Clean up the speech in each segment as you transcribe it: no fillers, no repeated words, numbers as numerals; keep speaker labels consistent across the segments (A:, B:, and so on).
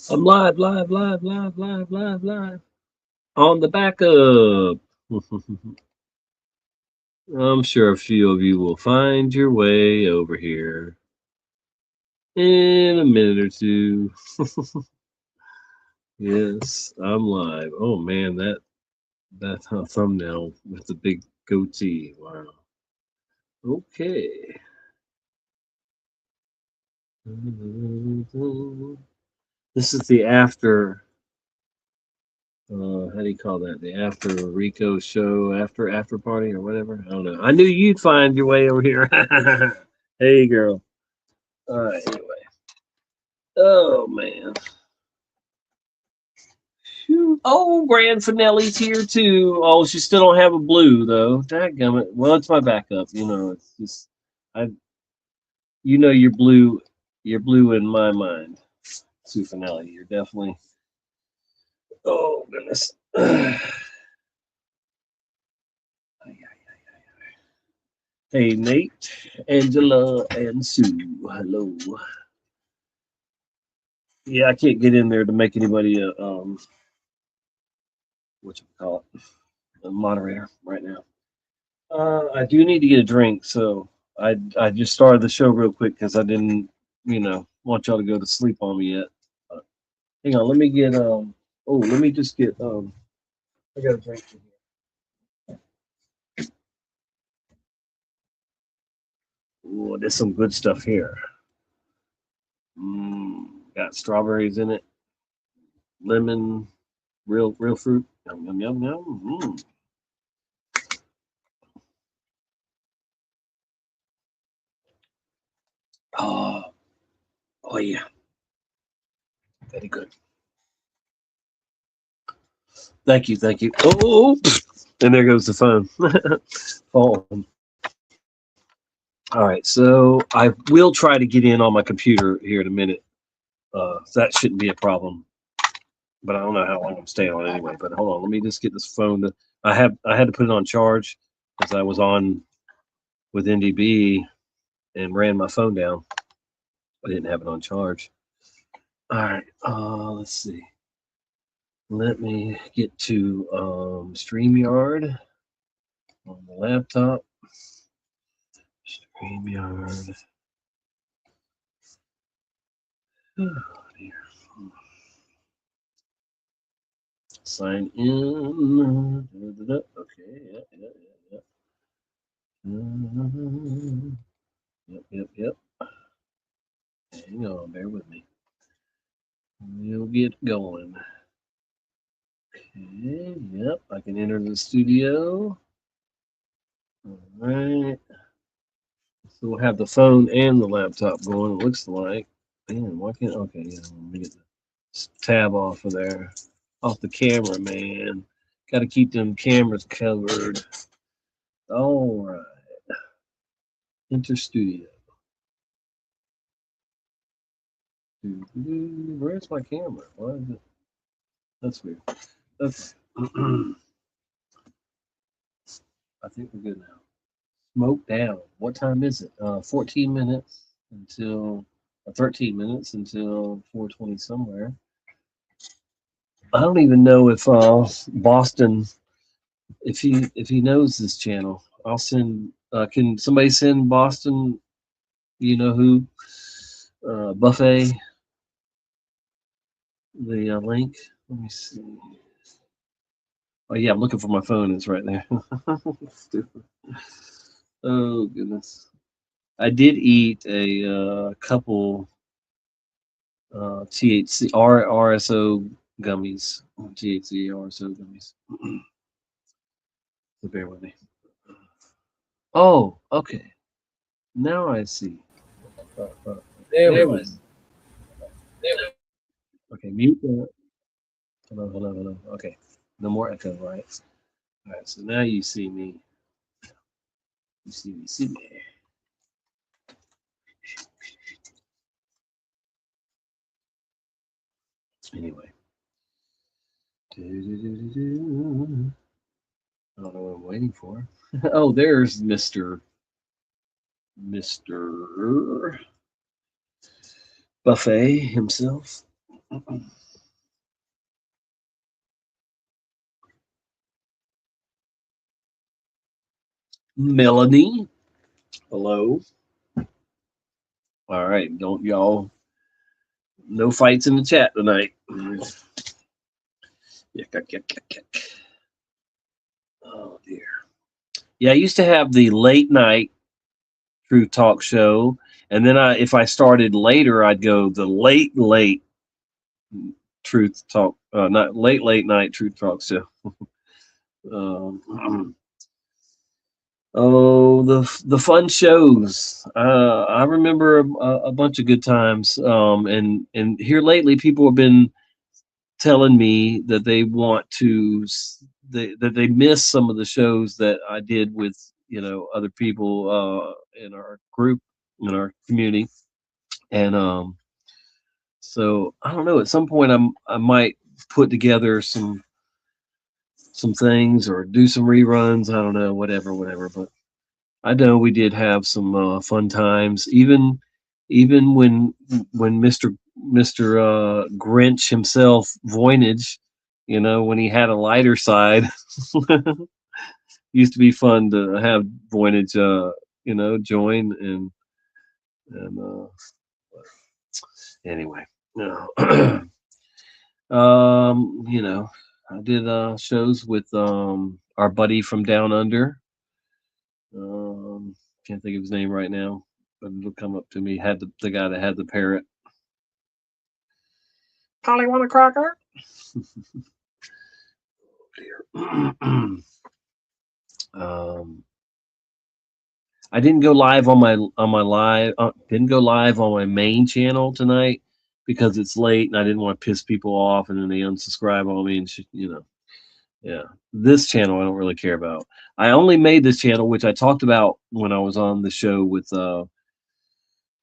A: I'm live, live, live, live, live, live, live. On the backup. I'm sure a few of you will find your way over here in a minute or two. Yes, I'm live. Oh man, that thumbnail with the big goatee. Wow. Okay. This is the after. How do you call that? The after Rico show, after party or whatever. I don't know. I knew you'd find your way over here. Hey, girl. All right. Anyway. Oh man. Phew. Oh, Grand Finelli's here too. Oh, she still don't have a blue though. Dadgummit. Well, it's my backup. You know, it's just I. You know, you're blue. You're blue in my mind, Sue Finelli. You're definitely. Oh goodness. Hey, Nate, Angela, and Sue. Hello. Yeah, I can't get in there to make anybody a what you call it, a moderator right now. I do need to get a drink, so I just started the show real quick because I didn't, want y'all to go to sleep on me yet. Uh, Hang on, let me get Oh, let me just get I got a drink in here. Ooh, there's some good stuff here. Got strawberries in it, lemon, real fruit. Yum yum yum yum. Oh, oh yeah, very good. Thank you, thank you. Oh, and there goes the phone. Falling. All right, so I will try to get in on my computer here in a minute. So that shouldn't be a problem, but I don't know how long I'm staying on anyway. But hold on, let me just get this phone. I had to put it on charge because I was on with NDB and ran my phone down. I didn't have it on charge. All right, let's see. Let me get to StreamYard on the laptop. StreamYard. Oh, dear. Sign in. Okay, yeah. Yep. Hang on, bear with me. We'll get going. Okay, yep, I can enter the studio. All right. So we'll have the phone and the laptop going, it looks like. Man, why can't, okay, yeah, let me get the tab off of there. Off the camera, man. Got to keep them cameras covered. All right. Enter studio. Where's my camera? Why is it? That's weird. Okay. I think we're good now. Smoke down. What time is it? 14 minutes until 13 minutes until 4:20 somewhere. I don't even know if Boston, if he knows this channel. I'll send. Can somebody send Boston? You know who? Buffet the link. Let me see. Oh yeah, I'm looking for my phone. It's right there. Oh goodness. I did eat a couple THC RSO gummies. THC RSO gummies. So bear with me. Oh, okay. Now I see. There we go. Okay, mute that. Hello. Okay, no more echo, right? All right. So now you see me. You see me. Anyway. I don't know what I'm waiting for. Oh, there's Mr. Buffet himself. Melanie, hello. All right, don't y'all, no fights in the chat tonight. Yuck, yuck, yuck, yuck, yuck. Oh dear. Yeah, I used to have the late night Truth Talk show, and then if I started later, I'd go the late Truth Talk, not late night Truth Talk show. Um, oh, the fun shows. I remember a bunch of good times. And here lately, people have been telling me that they want to that they miss some of the shows that I did with other people in our group, in our community. And so I don't know, at some point I might put together some things or do some reruns. I don't know, whatever. But I know we did have some fun times, even when Mr. Grinch himself, Voynich, when he had a lighter side. Used to be fun to have Voynich, join and anyway. No. I did shows with our buddy from Down Under. Can't think of his name right now, but it'll come up to me. Had the guy that had the parrot. Polly want a cracker? I didn't go live on my live. Didn't go live on my main channel tonight because it's late and I didn't want to piss people off and then they unsubscribe on me and yeah. This channel I don't really care about. I only made this channel, which I talked about when I was on the show with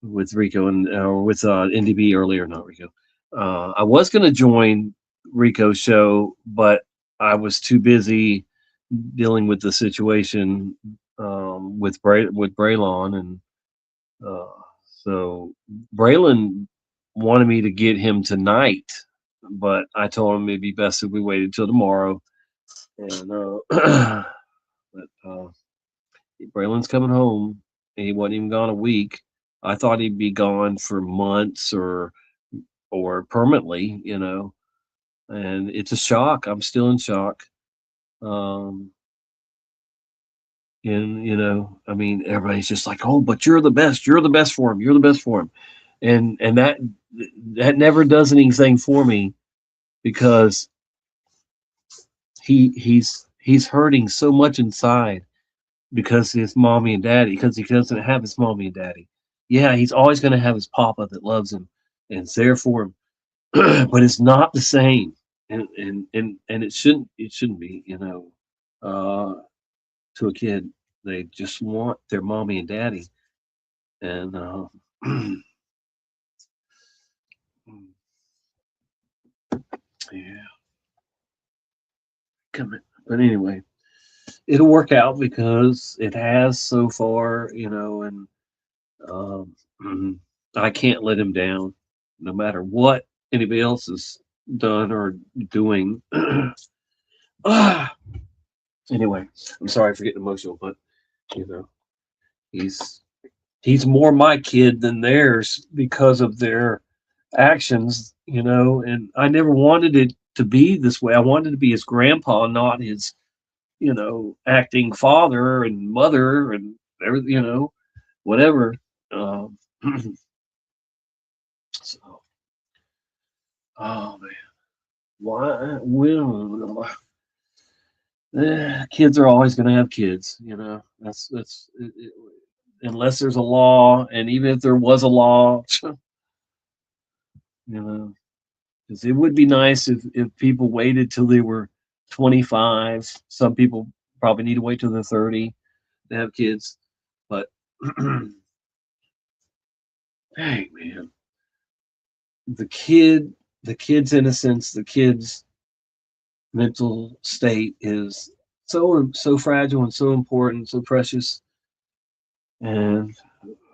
A: Rico and with NDB earlier. Not Rico. I was going to join Rico's show, but I was too busy dealing with the situation with Braylon, and so Braylon wanted me to get him tonight, but I told him it'd be best if we waited till tomorrow. And but Braylon's coming home, and he wasn't even gone a week. I thought he'd be gone for months or permanently, and it's a shock. I'm still in shock. And I mean, everybody's just like, oh, but you're the best. You're the best for him. You're the best for him. And that never does anything for me because he's hurting so much inside because his mommy and daddy, because he doesn't have his mommy and daddy. Yeah, he's always going to have his papa that loves him and is there for him, but it's not the same, and it shouldn't be, to a kid. They just want their mommy and daddy, and yeah, come in. But anyway, it'll work out because it has so far, and I can't let him down, no matter what anybody else has done or doing. Anyway, I'm sorry for getting emotional, but he's more my kid than theirs because of their actions, and I never wanted it to be this way. I wanted to be his grandpa, not his, acting father and mother and everything, whatever. Um, so, oh man, why will kids are always going to have kids, that's unless there's a law, and even if there was a law, because it would be nice if people waited till they were 25. Some people probably need to wait till they're 30 to have kids, but hey man, the kid's innocence, the kid's mental state is so fragile and so important, so precious, and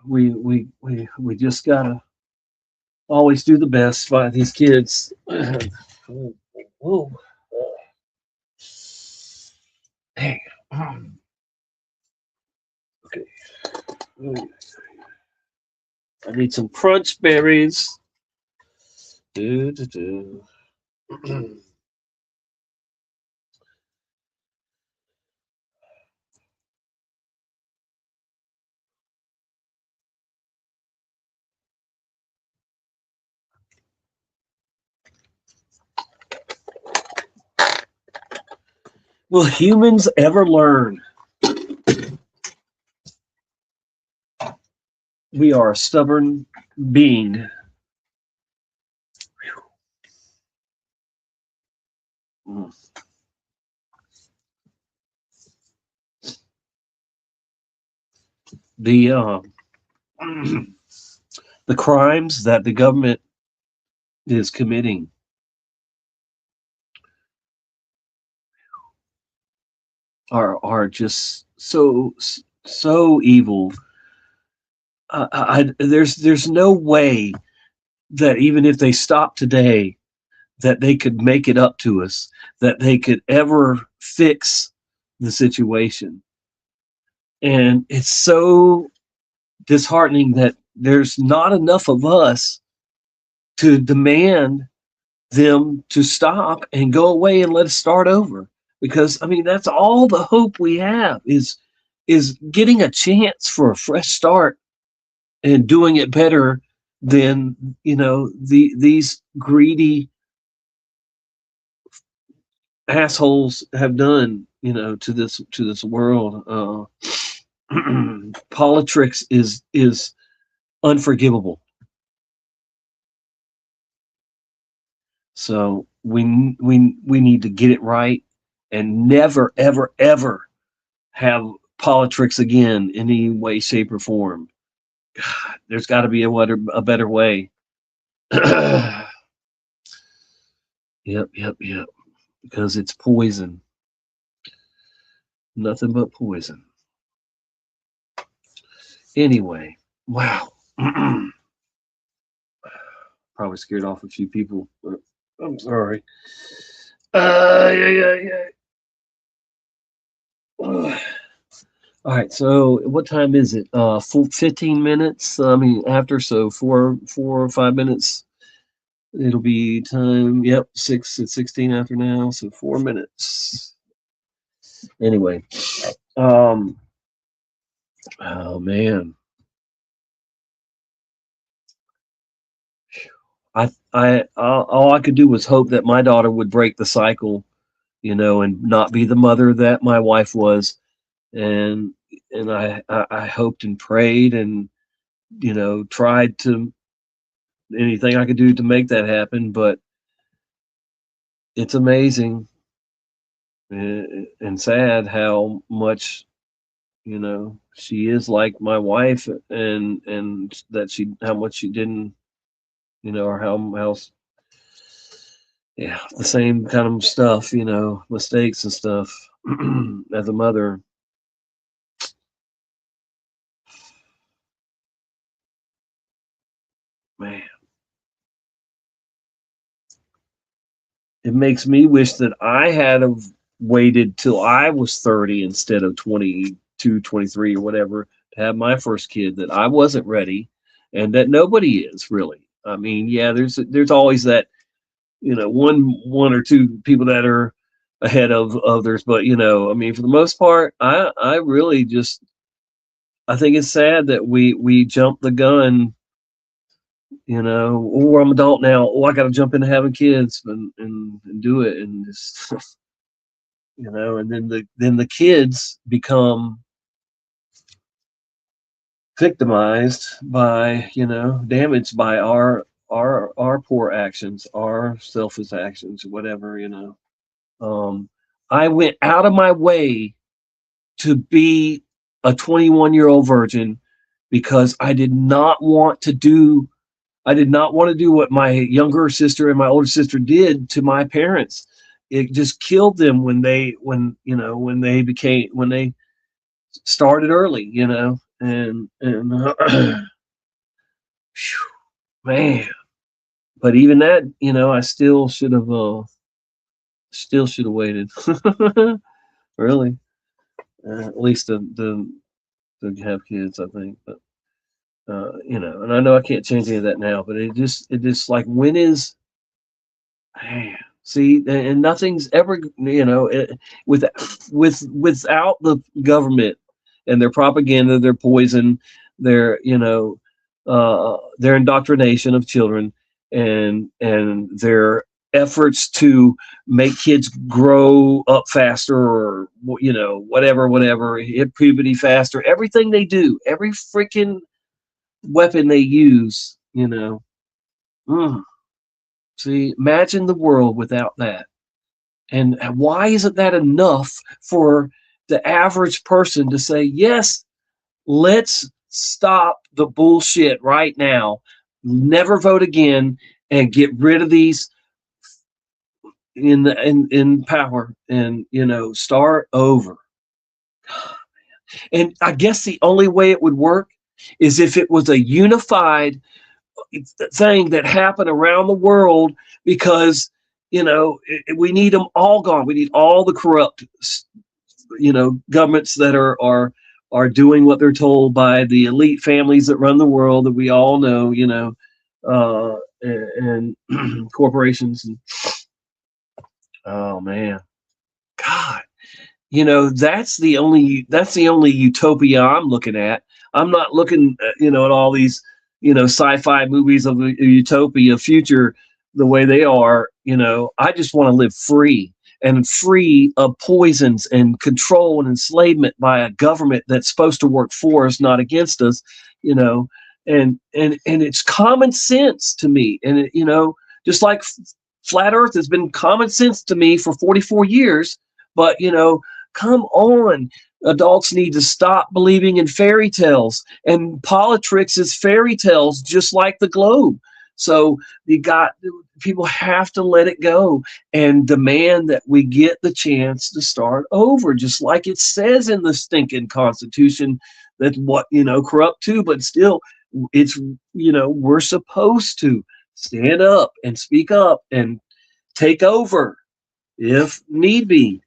A: we just gotta always do the best by these kids. Whoa. Dang. Okay. I need some crunch berries. Do, do, do. Will humans ever learn? We are a stubborn being. The the crimes that the government is committing are just so evil. There's no way that even if they stop today, that they could make it up to us, that they could ever fix the situation. And it's so disheartening that there's not enough of us to demand them to stop and go away and let us start over. Because I mean, that's all the hope we have is getting a chance for a fresh start and doing it better than these greedy assholes have done to this world. Politics is unforgivable. So we need to get it right and never ever ever have politics again in any way, shape, or form. God, there's got to be a better way. Yep, yep, yep. Because it's poison. Nothing but poison. Anyway, wow. Probably scared off a few people. I'm sorry. Yeah, yeah, yeah. All right, so what time is it? 15 minutes. I mean, after, so 4 or 5 minutes. It'll be time. Yep, it's 16 after now, so 4 minutes. Anyway, um, oh man, all I could do was hope that my daughter would break the cycle, and not be the mother that my wife was, and I hoped and prayed and tried to anything I could do to make that happen, but it's amazing and sad how much she is like my wife, and that she how much she didn't, or how yeah, the same kind of stuff, mistakes and stuff as a mother. Man, it makes me wish that I had have waited till I was 30 instead of 22, 23 or whatever to have my first kid, that I wasn't ready, and that nobody is really. I mean, yeah, there's always that, one or two people that are ahead of others, but I mean, for the most part, I really just, I think it's sad that we jump the gun, or I'm adult now, I got to jump into having kids and do it, and just and then the kids become victimized by, damaged by our poor actions, our selfish actions, whatever. I went out of my way to be a 21-year-old virgin because I did not want to do what my younger sister and my older sister did to my parents. It just killed them when they started early, and man, But even that, I still should have waited. Really, at least to have kids, I think. But and I know I can't change any of that now. But it just like when is man, see, and nothing's ever, with without the government and their propaganda, their poison, their indoctrination of children, and their efforts to make kids grow up faster, or whatever, hit puberty faster. Everything they do, every freaking weapon they use, mm, see, imagine the world without that. And why isn't that enough for the average person to say, yes, let's stop the bullshit right now, never vote again, and get rid of these in power, and start over. And I guess the only way it would work is if it was a unified thing that happened around the world, because we need them all gone. We need all the corrupt governments that are doing what they're told by the elite families that run the world, that we all know, and corporations. And oh man, God, that's the only utopia I'm looking at. I'm not looking at all these sci-fi movies of a utopia future the way they are. I just want to live free, and free of poisons and control and enslavement by a government that's supposed to work for us, not against us. you know and it's common sense to me, and just like flat earth has been common sense to me for 44 years. But come on, adults need to stop believing in fairy tales, and politics is fairy tales just like the globe. So people have to let it go and demand that we get the chance to start over, just like it says in the stinking constitution. That what corrupt too, but still, it's we're supposed to stand up and speak up and take over if need be.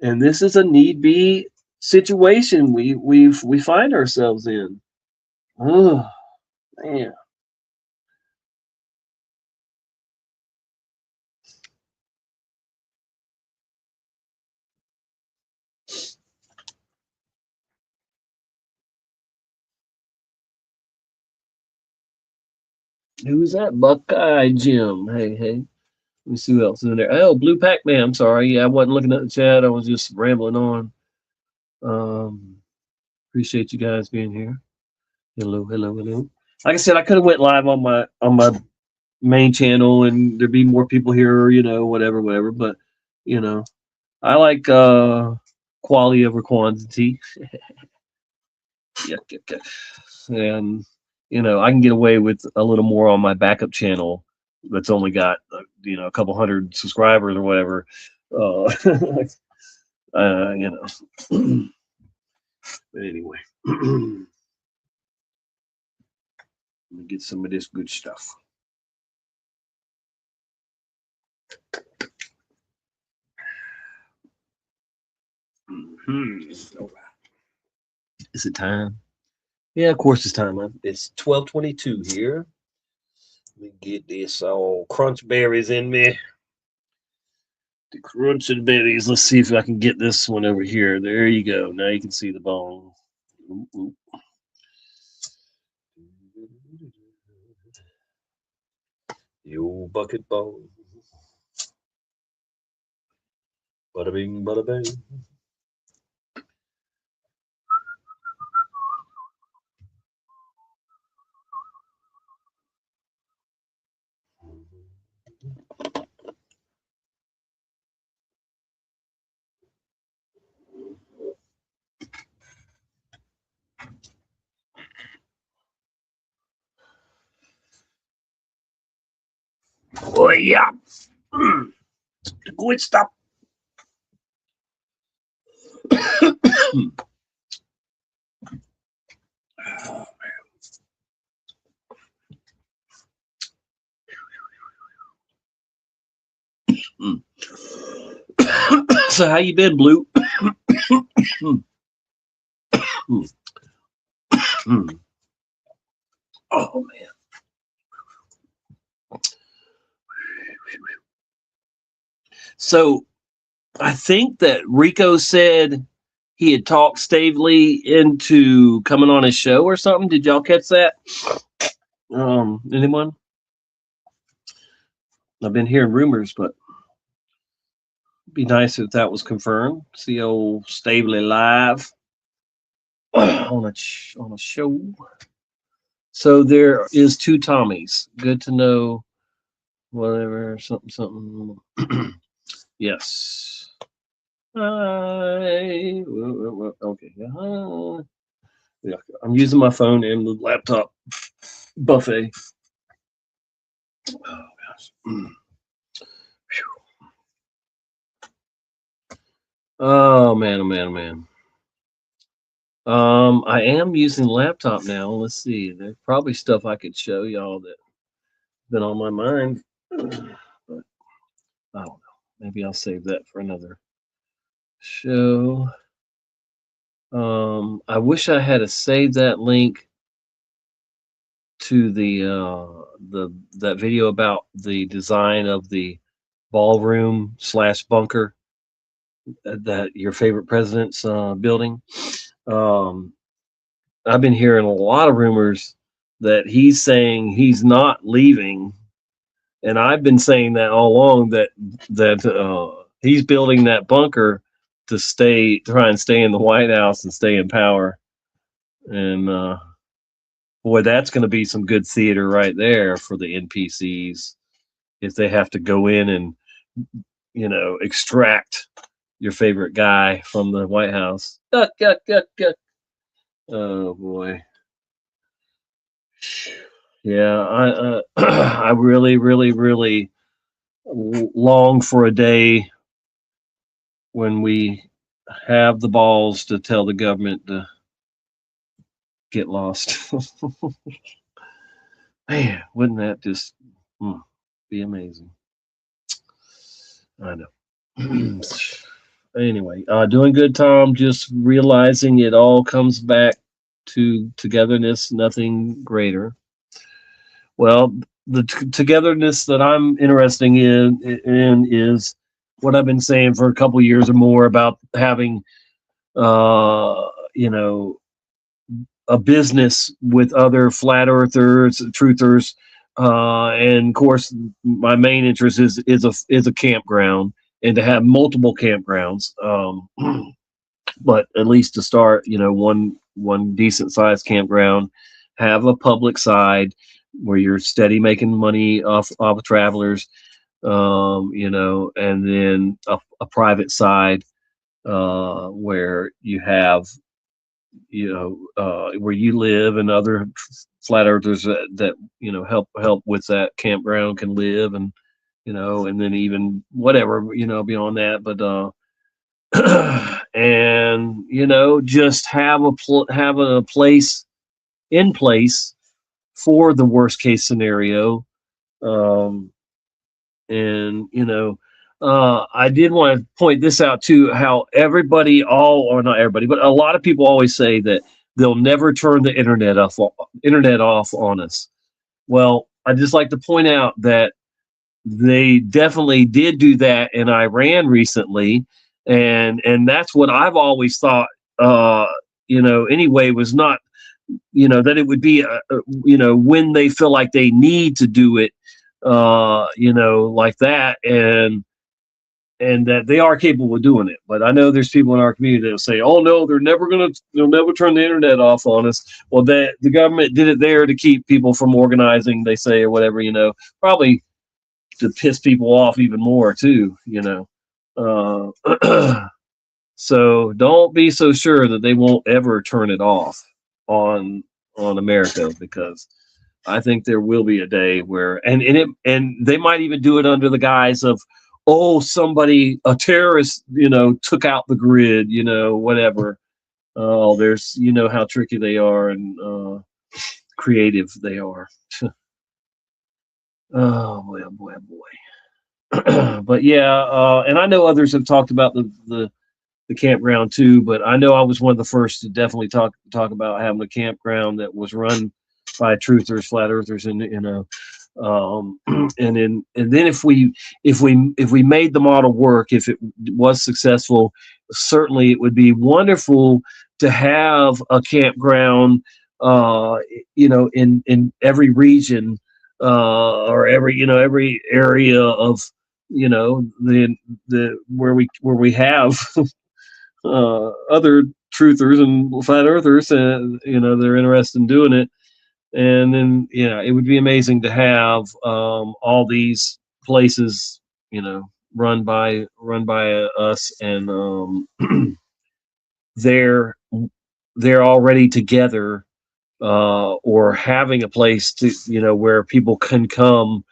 A: And this is a need be situation we find ourselves in. Oh man. Who's that? Buckeye Jim. Hey. Let me see who else is in there. Oh, Blue Pac-Man. I'm sorry. Yeah, I wasn't looking at the chat. I was just rambling on. Um, Appreciate you guys being here. Hello. Like I said, I could have went live on my main channel, and there'd be more people here, whatever. But you know, I like quality over quantity. Yuck. And I can get away with a little more on my backup channel that's only got a couple hundred subscribers or whatever. Uh, uh you know but anyway, let me get some of this good stuff. All right. Is it time? Yeah, of course it's time. It's 12:22 here. Let me get this all crunch berries in me. The crunching berries. Let's see if I can get this one over here. There you go. Now you can see the bone. Ooh. The old bucket bone. Bada bing, bada bang. Oh yeah. Good stuff. So how you been, Blue? Oh man. So I think that Rico said he had talked Stavely into coming on his show or something. Did y'all catch that? Anyone? I've been hearing rumors, but it'd be nice if that was confirmed. See old Stavely live on a show. So there is two Tommies. Good to know. Whatever, something. Yes. Hi. Okay. Yeah, I'm using my phone and the laptop buffet. Oh gosh. Oh man, oh man, oh man. I am using the laptop now. Let's see. There's probably stuff I could show y'all that been on my mind. But I don't know. Maybe I'll save that for another show. I wish I had to save that link to the that video about the design of the ballroom / bunker that your favorite president's building. Um, I've been hearing a lot of rumors that he's saying he's not leaving, and I've been saying that all along that he's building that bunker to try and stay in the White House and stay in power. And boy, that's going to be some good theater right there for the NPCs if they have to go in and extract your favorite guy from the White House. Oh boy. Yeah, I I really, really, really long for a day when we have the balls to tell the government to get lost. Man, wouldn't that just be amazing? I know. Anyway, doing good, Tom. Just realizing it all comes back to togetherness, nothing greater. Well, the togetherness that I'm interested in is what I've been saying for a couple years or more about having, you know, a business with other flat earthers, truthers, and of course, my main interest is a campground, and to have multiple campgrounds. But at least to start, one decent sized campground, have a public side where you're steady making money off of travelers, and then a private side where you have where you live and other flat earthers that help with that campground can live, and and then even whatever beyond that, but and just have have a place in place for the worst case scenario. um and I did want to point this out too, how everybody, all or not everybody, but a lot of people always say that they'll never turn the internet off on us. Well, I just like to point out that they definitely did do that in Iran recently, and that's what I've always thought. Anyway, was not that it would be when they feel like they need to do it, like that, and that they are capable of doing it. But I know there's people in our community that will say, "Oh no, they'll never turn the internet off on us." Well, the government did it there to keep people from organizing, they say, or whatever. Probably to piss people off even more too. So don't be so sure that they won't ever turn it off on America, because I think there will be a day where, and they might even do it under the guise of, oh, a terrorist, took out the grid, whatever. Oh, there's, how tricky they are and creative they are. Oh boy, oh boy, oh boy. But yeah, and I know others have talked about the campground too, but I know I was one of the first to definitely talk about having a campground that was run by truthers, flat earthers, and and then if we made the model work, if it was successful, certainly it would be wonderful to have a campground, uh, in every region, or every area of the where we have other truthers and flat earthers, and they're interested in doing it. And then it would be amazing to have all these places, run by us, and they're they're already together, or having a place to where people can come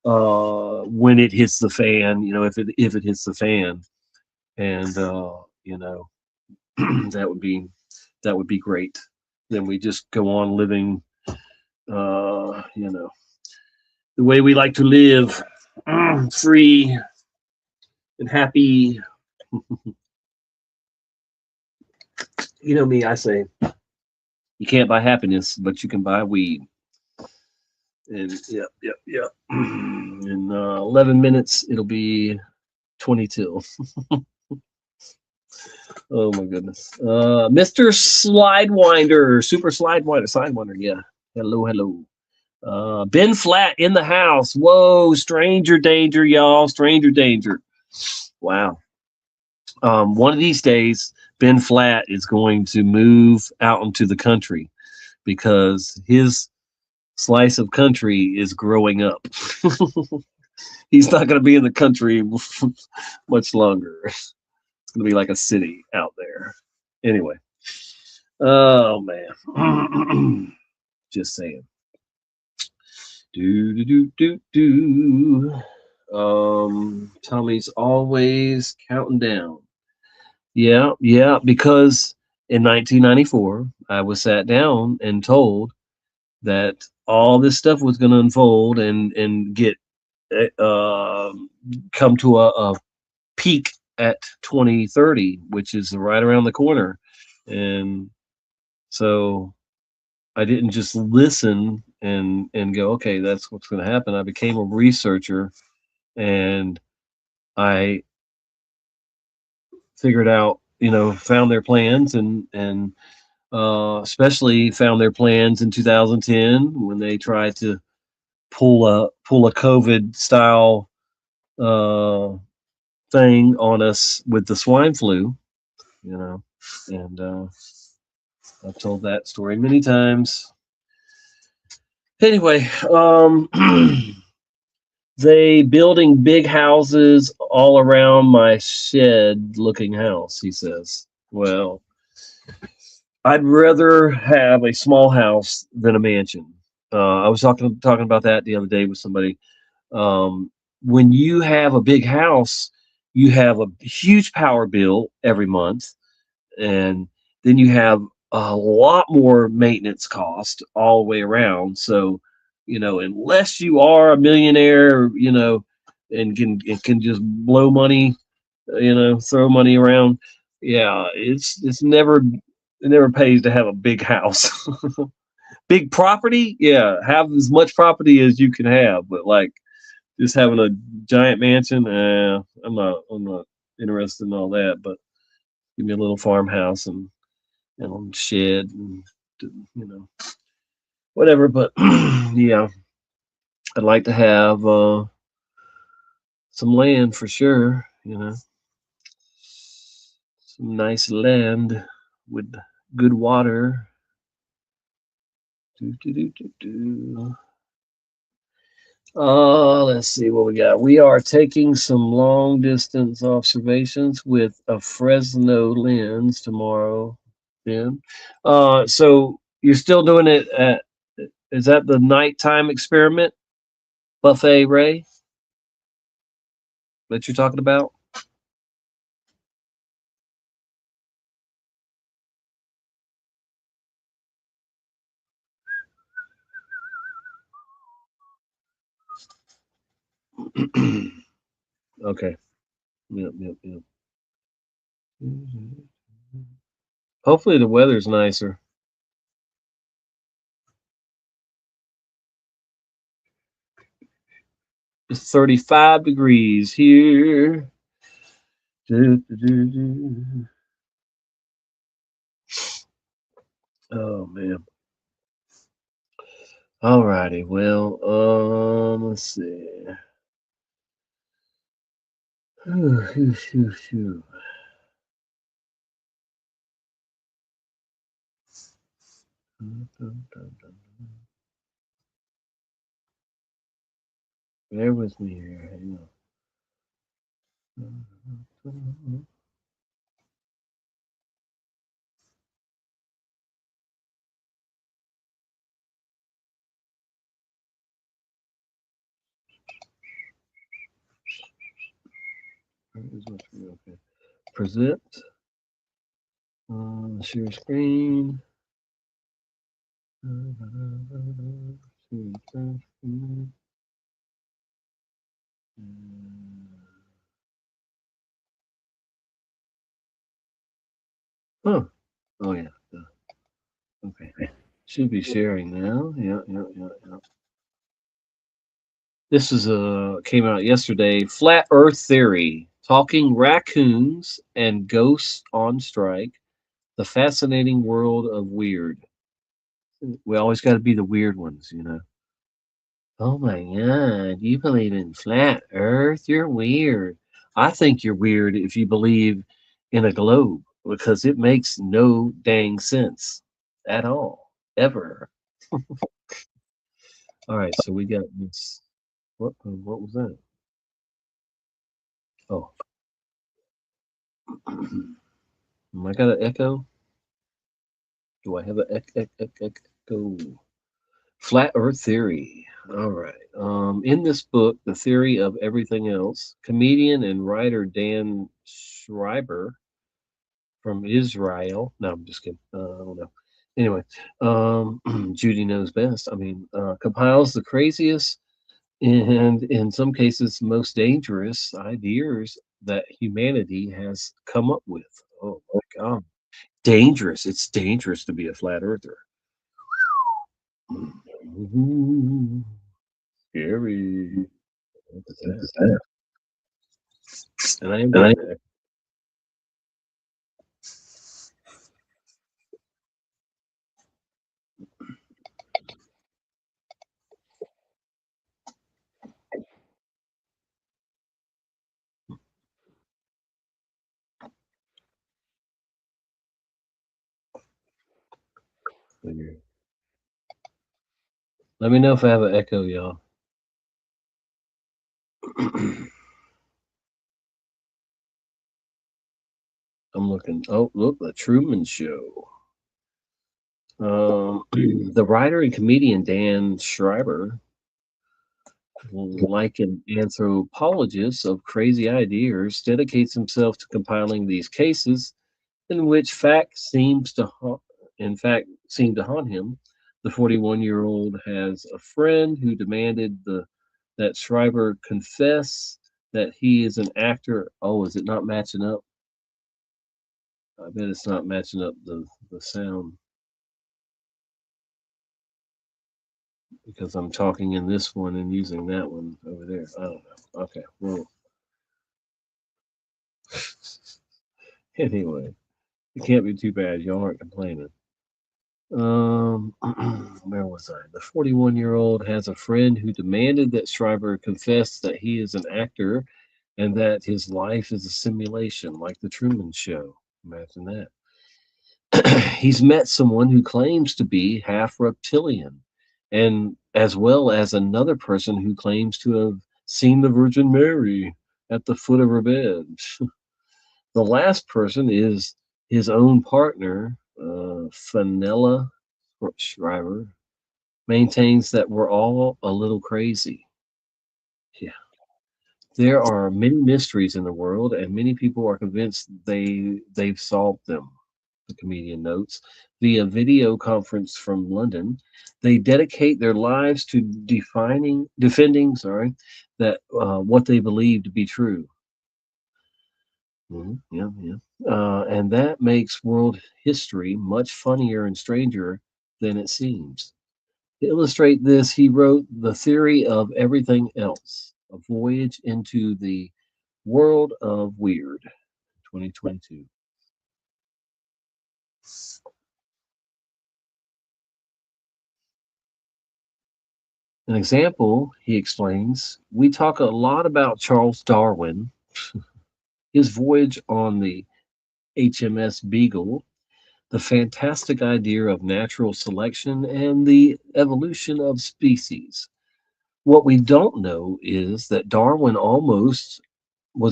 A: when it hits the fan, if it hits the fan. And that would be great. Then we just go on living, uh, you know, the way we like to live, free and happy. You know me, I say you can't buy happiness, but you can buy weed. And yep, yep, yep. In 11 minutes, it'll be 20 till. Oh my goodness. Mr. Slidewinder, Super Sidewinder, yeah. Hello, hello. Ben Flat in the house. Whoa, stranger danger, y'all. Stranger danger. Wow. One of these days, Ben Flat is going to move out into the country because his slice of country is growing up. He's not going to be in the country much longer. It's going to be like a city out there. Anyway. Oh, man. Just saying. Do, do, do, do, do. Tommy's always counting down. Yeah, yeah, because in 1994, I was sat down and told that all this stuff was going to unfold and get uh, come to a peak at 2030, which is right around the corner. And so I didn't just listen and go, okay, that's what's going to happen. I became a researcher, and I figured out, found their plans, and especially found their plans in 2010 when they tried to pull a COVID style uh, thing on us with the swine flu, and I've told that story many times. Anyway, they building big houses all around my shed looking house, he says. Well, I'd rather have a small house than a mansion. I was talking about that the other day with somebody. Um, when you have a big house, you have a huge power bill every month, and then you have a lot more maintenance cost all the way around. So, unless you are a millionaire, and can just blow money, throw money around, yeah, it never pays to have a big house. Big property, yeah, have as much property as you can have, but like just having a giant mansion, I'm not interested in all that. But give me a little farmhouse and shed and you know whatever. But yeah, I'd like to have some land for sure. Some nice land with good water. Do, do, do, do, do. Let's see what we got. We are taking some long distance observations with a Fresno lens tomorrow. Ben, so you're still doing it at? Is that the nighttime experiment buffet, Ray, that you're talking about? Okay. Yep, yep, yep. Hopefully the weather's nicer. It's 35 degrees here. Do, do, do, do. Oh man. Alrighty. Well, let's see. Whew, phew, phew, phew. Dun, dun, dun, dun. Bear with me here. Hang on. Where is my screen? Okay. Present. Share screen. Share screen. Oh, oh yeah. Okay. Should be sharing now. Yeah, yeah, yeah, yeah. This is came out yesterday. Flat Earth Theory: Talking Raccoons and Ghosts on Strike. The fascinating world of weird. We always got to be the weird ones, you know. Oh my God, you believe in flat Earth? You're weird. I think you're weird if you believe in a globe because it makes no dang sense at all, ever. All right, so we got this. What was that? Oh, am I got an echo? Do I have an echo? Flat Earth Theory. All right. In this book, The Theory of Everything Else, comedian and writer Dan Schreiber from Israel. No, I'm just kidding. I don't know. Anyway, Judy knows best. I mean, compiles the craziest and, in some cases, most dangerous ideas that humanity has come up with. Oh my God. Dangerous. It's dangerous to be a flat earther. Ooh, scary. What is that? And I am
B: And I,
A: getting that. Let me know if I have an echo, y'all. I'm looking. Oh, look, The Truman Show. The writer and comedian Dan Schreiber, like an anthropologist of crazy ideas, dedicates himself to compiling these cases in which in fact, seem to haunt him. The 41-year-old has a friend who demanded that Schreiber confess that he is an actor. Oh, is it not matching up? I bet it's not matching up the sound because I'm talking in this one and using that one over there. I don't know. Okay, well, anyway, it can't be too bad. Y'all aren't complaining. Where was I? The 41-year-old has a friend who demanded that Schreiber confess that he is an actor and that his life is a simulation, like the Truman Show. Imagine that. He's met someone who claims to be half reptilian, and as well as another person who claims to have seen the Virgin Mary at the foot of her bed. The last person is his own partner, Fenella Shriver, maintains that we're all a little crazy. Yeah. There are many mysteries in the world, and many people are convinced they've solved them. the comedian notes, via video conference from London. They dedicate their lives to defending, that what they believe to be true. Yeah, yeah. And that makes world history much funnier and stranger than it seems. To illustrate this, he wrote The Theory of Everything Else, a voyage into the world of weird, 2022. An example, he explains, we talk a lot about Charles Darwin, his voyage on the HMS Beagle, the fantastic idea of natural selection, and the evolution of species. What we don't know is that Darwin was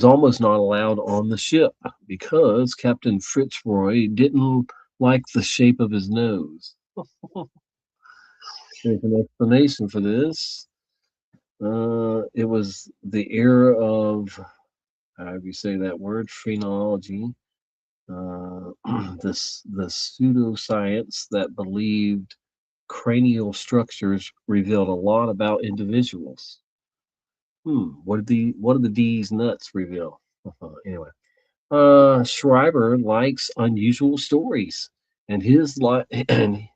A: almost not allowed on the ship because Captain Fitzroy didn't like the shape of his nose. There's an explanation for this. It was the era of, how do you say that word, phrenology, the pseudoscience that believed cranial structures revealed a lot about individuals. What did the D's nuts reveal? Anyway, Schreiber likes unusual stories, and and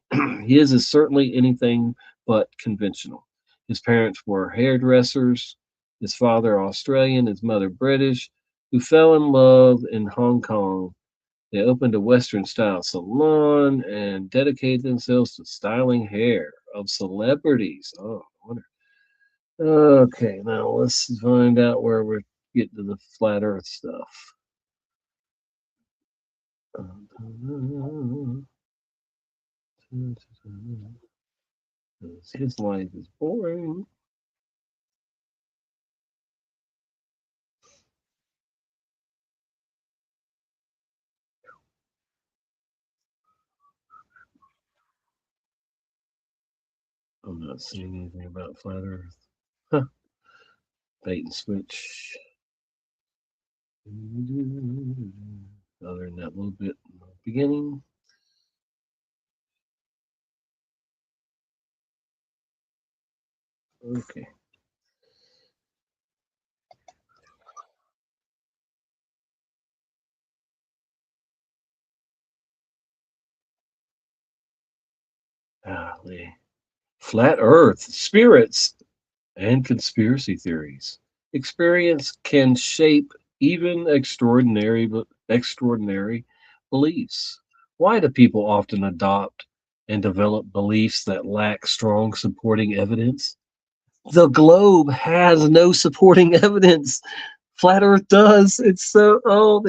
A: his is certainly anything but conventional. His parents were hairdressers, his father Australian, his mother British, who fell in love in Hong Kong. They opened a Western style salon and dedicated themselves to styling hair of celebrities. Oh, I wonder. Okay, now let's find out where we're getting to the flat Earth stuff. His life is boring. I'm not seeing anything about flat Earth. Huh. Bait and switch. Other than that little bit in the beginning. Okay. Flat Earth, spirits, and conspiracy theories. Experience can shape even extraordinary beliefs. Why do people often adopt and develop beliefs that lack strong supporting evidence? The globe has no supporting evidence. Flat Earth does. It's so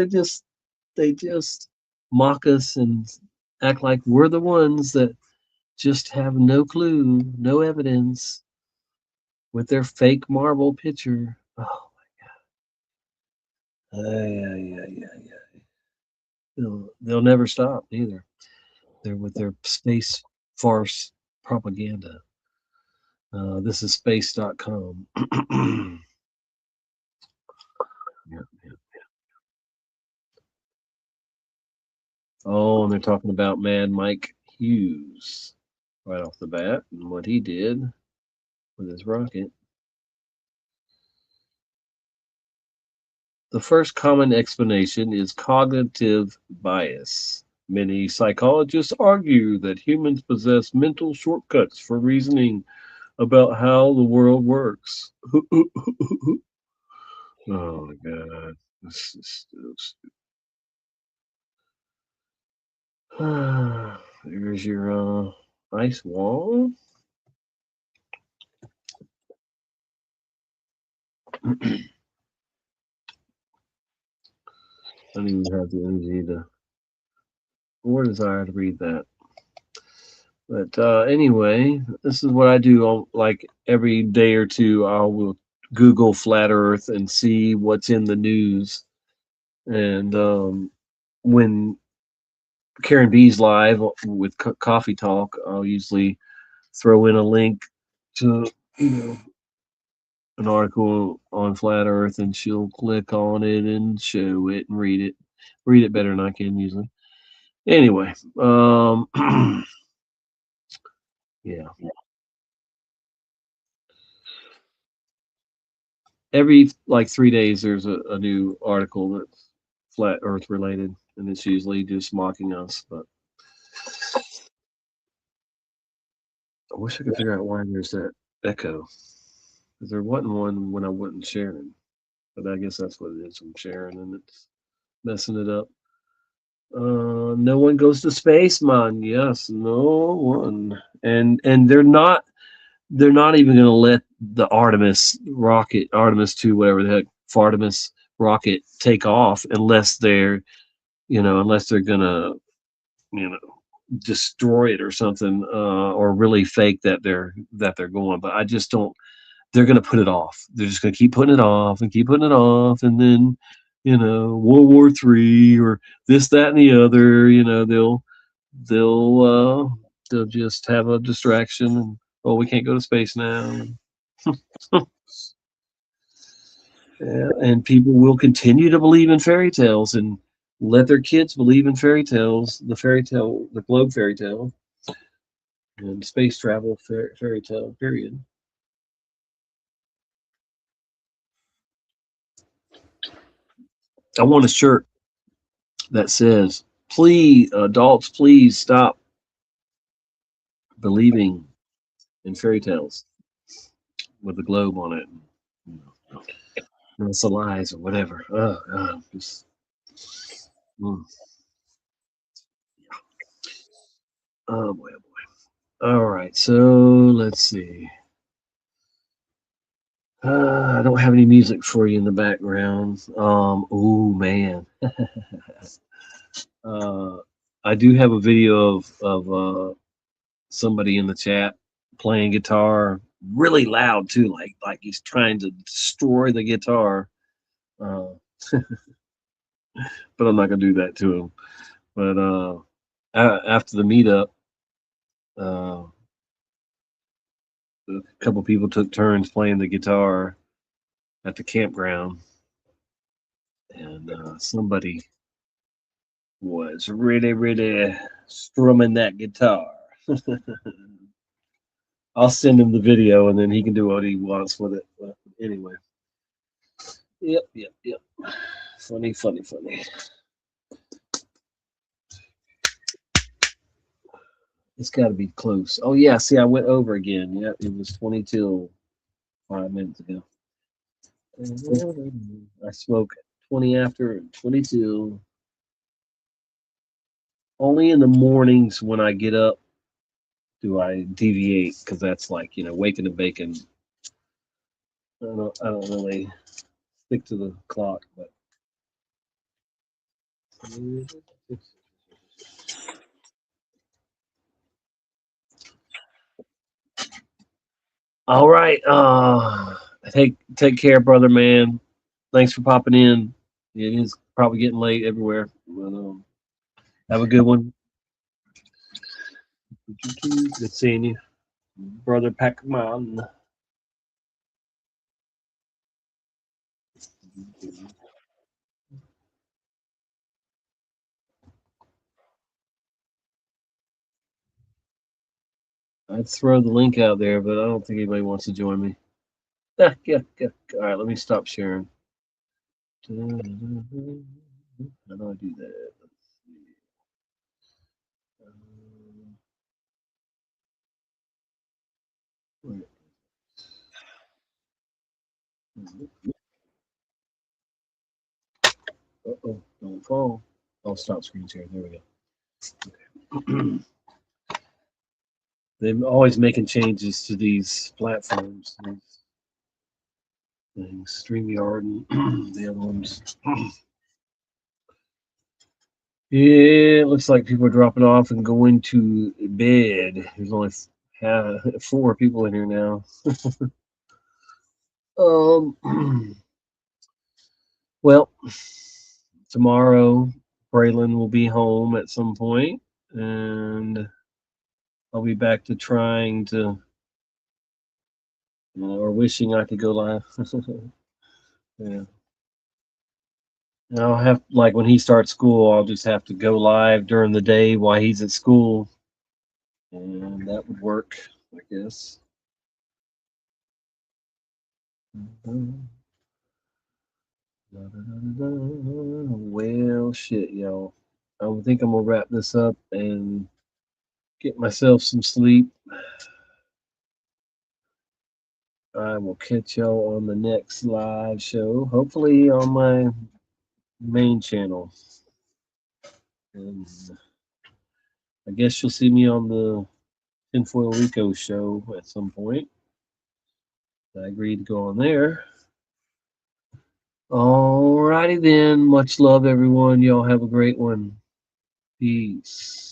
A: they just mock us and act like we're the ones that just have no clue, no evidence with their fake marble picture. Oh, yeah. They'll never stop either. They're with their space farce propaganda. This is space.com. Yeah, yeah. Oh, and they're talking about Mad Mike Hughes right off the bat and what he did with his rocket. The first common explanation is cognitive bias. Many psychologists argue that humans possess mental shortcuts for reasoning about how the world works. Oh my god. This is There's your ice wall. I don't even have the energy to or desire to read that. But anyway, this is what I do. Like every day or two, I will Google flat Earth and see what's in the news. And when Karen B's live with Coffee Talk, I'll usually throw in a link to an article on flat Earth, and she'll click on it and show it and read it. Read it better than I can usually. Anyway, yeah. Every like 3 days, there's a new article that's flat Earth related, and it's usually just mocking us. But I wish I could figure out why there's that echo. Because there wasn't one when I wasn't sharing. But I guess that's what it is. I'm sharing and it's messing it up. No one goes to space, man. Yes, no one. And they're not even going to let the Artemis rocket, Artemis 2, whatever the heck, Fartimus rocket take off unless unless they're going to, you know, destroy it or something, or really fake that they're going. But I just don't. They're going to put it off. They're just going to keep putting it off and keep putting it off, and then, World War III or this, that, and the other. They'll just have a distraction, and oh, we can't go to space now. Yeah, and people will continue to believe in fairy tales and let their kids believe in fairy tales, the globe fairy tale, and space travel fairy tale. Period. I want a shirt that says, "Please, adults, please stop believing in fairy tales," with the globe on it. You it's the lies or whatever. Oh God, just, mm. Oh boy, oh boy. All right, so let's see. I don't have any music for you in the background. Oh man. uh, I do have a video of somebody in the chat playing guitar really loud too, like he's trying to destroy the guitar. Uh, but I'm not gonna do that to him. But after the meetup, uh, a couple people took turns playing the guitar at the campground, and somebody was really, really strumming that guitar. I'll send him the video, and then he can do what he wants with it. But anyway, yep, yep, yep. Funny, funny, funny. It's got to be close. Oh yeah, see, I went over again. Yep, it was 20 till 5 minutes ago. I smoke 20 after and 22. Only in the mornings when I get up do I deviate, because that's like, waking and bacon. I don't really stick to the clock, but all right. Take care, brother man. Thanks for popping in. It is probably getting late everywhere. But, have a good one. Good seeing you, brother Pac-Man. I'd throw the link out there, but I don't think anybody wants to join me. Yeah. All right, let me stop sharing. How do I do that? Let's see. Wait. Uh-oh, don't fall. I'll stop screen sharing. There we go. They're always making changes to these platforms, these things, StreamYard and the other ones. Yeah, it looks like people are dropping off and going to bed. There's only 4 people in here now. Um, well, tomorrow Braylon will be home at some point, and I'll be back to trying to, or wishing I could go live. Yeah. I'll have, like, when he starts school, I'll just have to go live during the day while he's at school, and that would work, I guess. Well, shit, y'all. I think I'm gonna wrap this up and get myself some sleep. I will catch y'all on the next live show, hopefully on my main channel. And I guess you'll see me on the Tinfoil Rico show at some point. I agreed to go on there. Alrighty then. Much love, everyone. Y'all have a great one. Peace.